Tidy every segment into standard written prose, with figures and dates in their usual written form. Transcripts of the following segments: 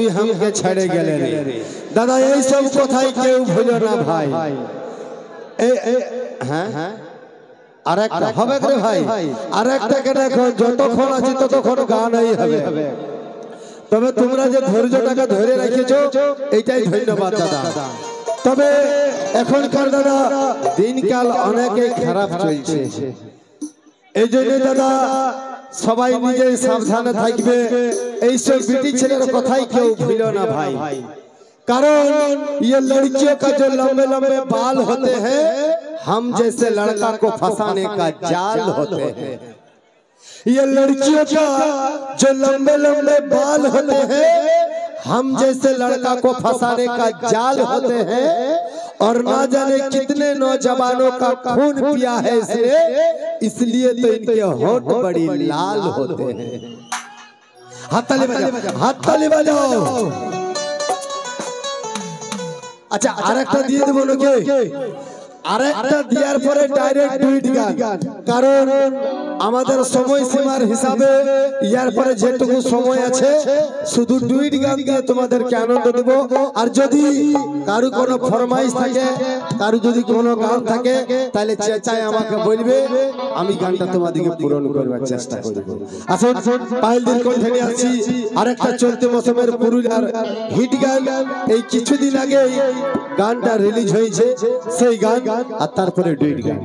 তুই हमके ছেড়ে গেলে রে দাদা এই সব কথাই কেউ ভুলো না ভাই হ্যাঁ আরেকটা হবে রে ভাই আরেকটাকে দেখো যতক্ষণ আছে ততক্ষণ গানই হবে তবে তোমরা যে ধৈর্যটাকে ধরে রেখেছো এইটাই ধন্যবাদ দাদা তবে এখনকার দাদা দিনকাল অনেকই খারাপ চলছে এই জন্য দাদা সবাই নিজে সাবধানে থাকবে এই সব বিটি ছেলের কথাই কেউ ভুলো না ভাই कारण ये लड़कियों का जो लंबे लंबे बाल होते हैं हम जैसे लड़का को फंसाने का जाल होते हैं ये लड़कियों का जो लंबे लंबे बाल होते हैं हम जैसे लड़का को फंसाने का जाल होते हैं और ना जाने कितने नौजवानों का खून पिया है इसने इसलिए तो इनके होंठ बड़ी लाल होते हैं हाथ ताली बजाओ अच्छा আরেকটা দিয়ে দেব নাকি আরেকটা দেওয়ার পরে ডাইরেক্ট ডুইট গান কারণ আমাদের সময় সীমার হিসাবে ইয়ার পরে যেটুকু সময় আছে শুধু ডুইট গান দিয়ে তোমাদেরকে আনন্দ দেব আর যদি কারো কোনো ফরমাইশ থাকে কারো যদি কোনো গান থাকে তাহলে চেঁচায় আমাকে বলবে আমি গানটা তোমাদেরকে পূরণ করার চেষ্টা করব আসুন পাইলদের কণ্ঠে নিয়ে আসছি আরেকটা চলতে মৌসুমের পুরুলিয়ার হিট গান এই কিছুদিন আগে গানটা রিলিজ হয়েছে সেই গান আর তারপরে ডুইট গান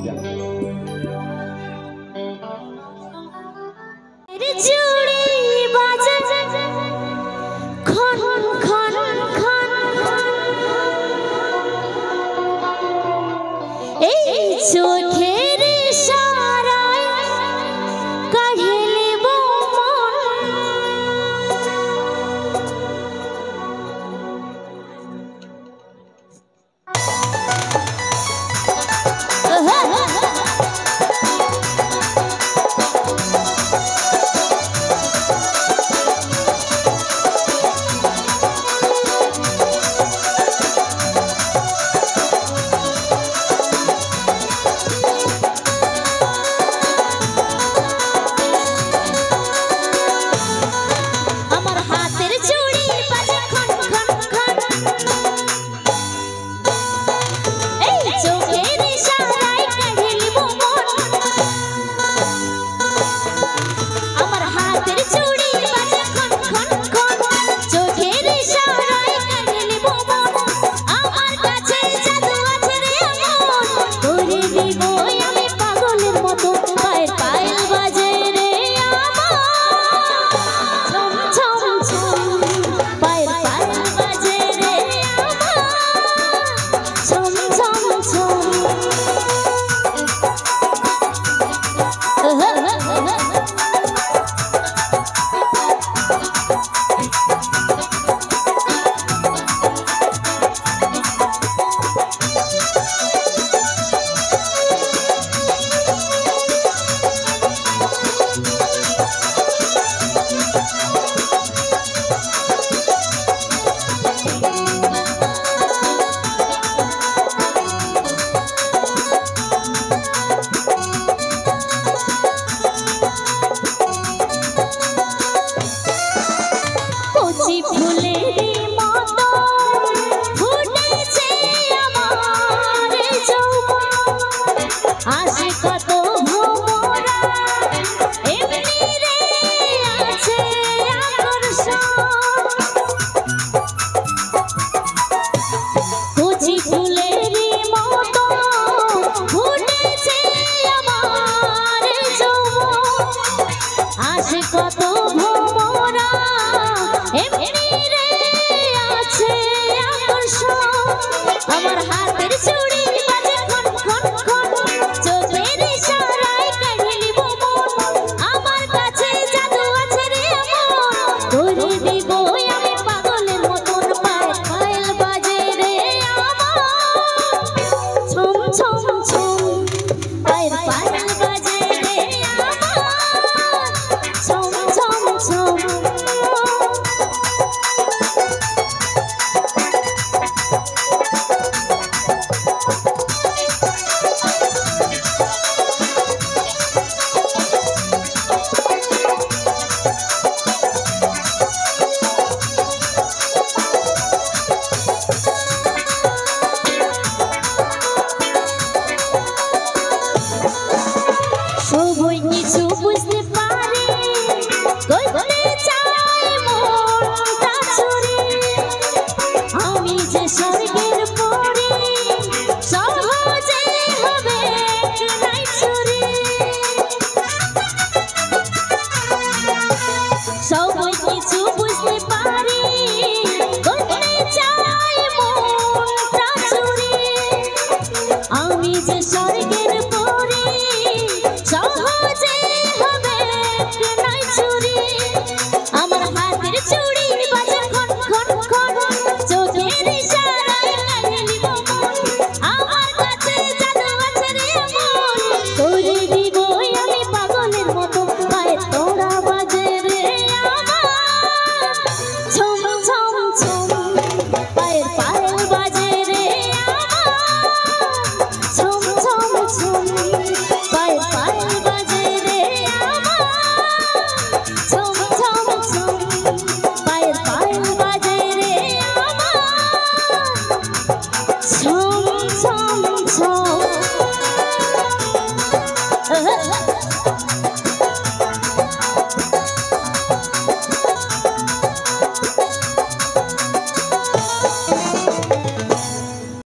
কিছু বুঝতে